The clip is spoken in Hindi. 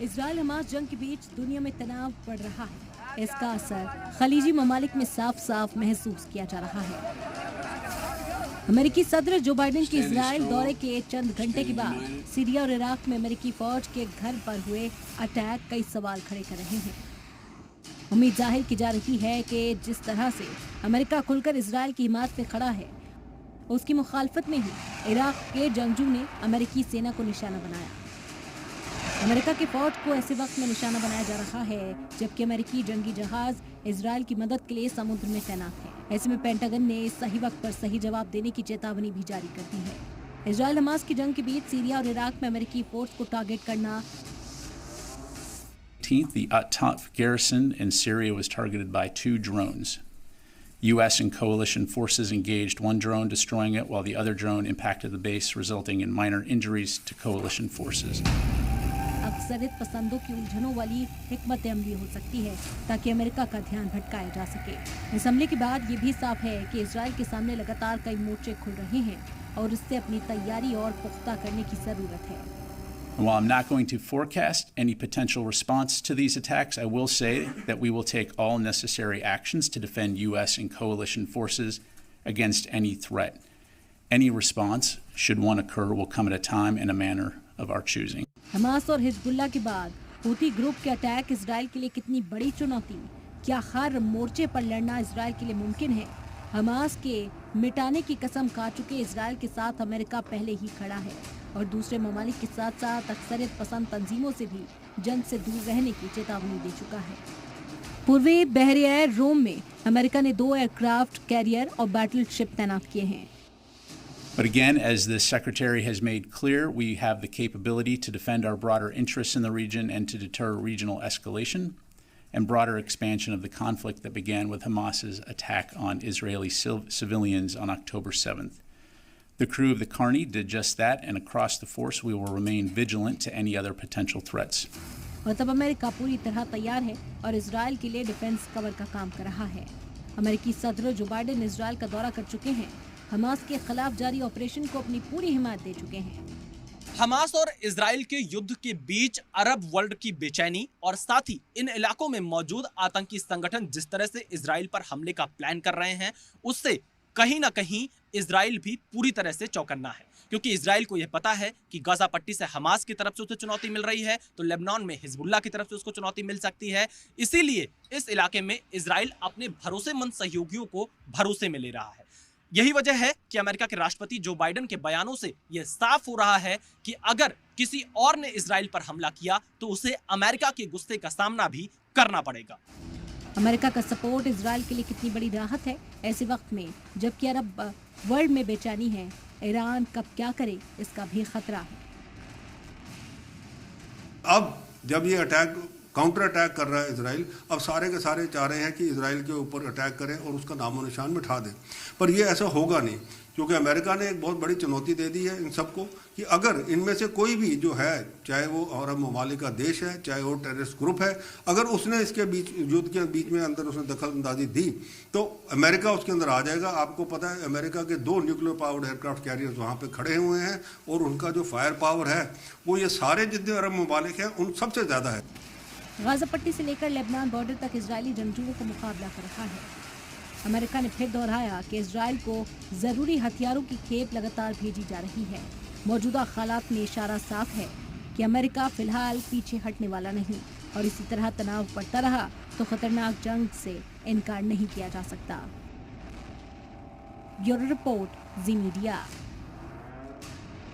इजराइल हमास जंग के बीच दुनिया में तनाव बढ़ रहा है। इसका असर खलीजी ममालिक में साफ साफ महसूस किया जा रहा है। अमेरिकी सदर जो बाइडेन के इजराइल दौरे के चंद घंटे के बाद सीरिया और इराक में अमेरिकी फौज के घर पर हुए अटैक कई सवाल खड़े कर रहे हैं। उम्मीद जाहिर की जा रही है कि जिस तरह से अमेरिका खुलकर इजराइल की हिमायत में खड़ा है, उसकी मुखालफत में ही इराक के जंगजू ने अमेरिकी सेना को निशाना बनाया। अमेरिका के फौज को ऐसे वक्त में निशाना बनाया जा रहा है जबकि अमेरिकी जंगी जहाज इजराइल की मदद के लिए समुद्र में तैनात है। ऐसे में पेंटागन ने सही वक्त पर सही जवाब देने की चेतावनी भी जारी कर दी है। इजराइल हमास की जंग के बीच सीरिया और इराक में अमेरिकी फोर्स को टारगेट करना। The At-Ta'af garrison in Syria was targeted by 2 drones. U.S. and coalition forces engaged one drone, destroying it, while the other drone impacted the base, resulting in minor injuries to coalition forces. अक्सरियत पसंदों की उलझनों वाली हिकमत अमली हो सकती है ताकि अमेरिका का ध्यान भटकाया जा सके। इस हमले के बाद ये भी साफ है कि इजराइल के सामने लगातार कई मोर्चे खुल रहे हैं और इससे अपनी तैयारी और पुख्ता करने की जरूरत है। While I'm not going to forecast any potential response to these attacks, I will say that we will take all necessary actions to defend U.S. and coalition forces against any threat. Any response, should one occur, will come at a time and a manner of our choosing. Hamas और हिजबुल्लाह के बाद हूती ग्रुप के अटैक इजराइल के लिए कितनी बड़ी चुनौती? क्या हर मोर्चे पर लड़ना इजराइल के लिए मुमकिन है? हमास के मिटाने की कसम खा चुके इजराइल के साथ अमेरिका पहले ही खड़ा है और दूसरे ममालिक के साथ साथ अक्सरियत पसंद तंजीमों से भी जंग से दूर रहने की चेतावनी दे चुका है। पूर्वी बहरिया रोम में अमेरिका ने 2 एयरक्राफ्ट कैरियर और बैटलशिप तैनात किए हैं। But again, as the Secretary has made clear, we have the capability to defend our broader interests in the region and to deter regional escalation and broader expansion of the conflict that began with Hamas's attack on Israeli civilians on October 7th. The crew of the Carney did just that, and across the force we will remain vigilant to any other potential threats. और तब अमेरिका पूरी तरह तैयार है और इजराइल के लिए डिफेंस कवर का काम कर रहा है। अमेरिकी सदर जो बाइडेन इजराइल का दौरा कर चुके हैं, हमास के खिलाफ जारी ऑपरेशन को अपनी पूरी हिमायत दे चुके हैं। हमास और इजराइल के युद्ध के बीच अरब वर्ल्ड की बेचैनी और साथ ही इन इलाकों में मौजूद आतंकी संगठन जिस तरह से इजराइल पर हमले का प्लान कर रहे हैं, उससे कहीं ना कहीं इजराइल भी पूरी तरह से चौकन्ना है, क्योंकि इजराइल को यह पता है कि गाजा पट्टी से हमास की तरफ से उसे चुनौती मिल रही है तो लेबनान में हिजबुल्लाह की तरफ से उसको चुनौती मिल सकती है। इसीलिए इस इलाके में इजराइल अपने भरोसेमंद सहयोगियों को भरोसे में ले रहा है। यही वजह है कि अमेरिका के राष्ट्रपति जो बाइडेन के बयानों से यह साफ हो रहा है कि अगर किसी और ने इजराइल पर हमला किया तो उसे अमेरिका के गुस्से का सामना भी करना पड़ेगा। अमेरिका का सपोर्ट इजराइल के लिए कितनी बड़ी राहत है ऐसे वक्त में, जबकि अरब वर्ल्ड में बेचैनी है। ईरान कब क्या करे इसका भी खतरा है। अब जब ये काउंटर अटैक कर रहा है इजराइल, अब सारे के सारे चाह रहे हैं कि इजराइल के ऊपर अटैक करें और उसका नामो निशान मिटा दें, पर ये ऐसा होगा नहीं, क्योंकि अमेरिका ने एक बहुत बड़ी चुनौती दे दी है इन सबको कि अगर इनमें से कोई भी जो है, चाहे वो अरब ममालिक का देश है, चाहे वो टेररिस्ट ग्रुप है, अगर उसने इसके बीच युद्ध के बीच में अंदर उसने दखल अंदाजी दी तो अमेरिका उसके अंदर आ जाएगा। आपको पता है अमेरिका के 2 न्यूक्लियर पावर्ड एयरक्राफ्ट कैरियर्स वहाँ पे खड़े हुए हैं और उनका जो फायर पावर है वो ये सारे जितने अरब ममालिक हैं उन सबसे ज़्यादा है। गाजा पट्टी से लेकर लेबनान बॉर्डर तक इजरायली जंगजुओं को मुकाबला कर रहा है। अमेरिका ने फिर दोहराया कि इजराइल को जरूरी हथियारों की खेप लगातार भेजी जा रही है। मौजूदा हालात में इशारा साफ है कि अमेरिका फिलहाल पीछे हटने वाला नहीं और इसी तरह तनाव बढ़ता रहा तो खतरनाक जंग से इनकार नहीं किया जा सकता। ब्यूरो रिपोर्ट, जी मीडिया।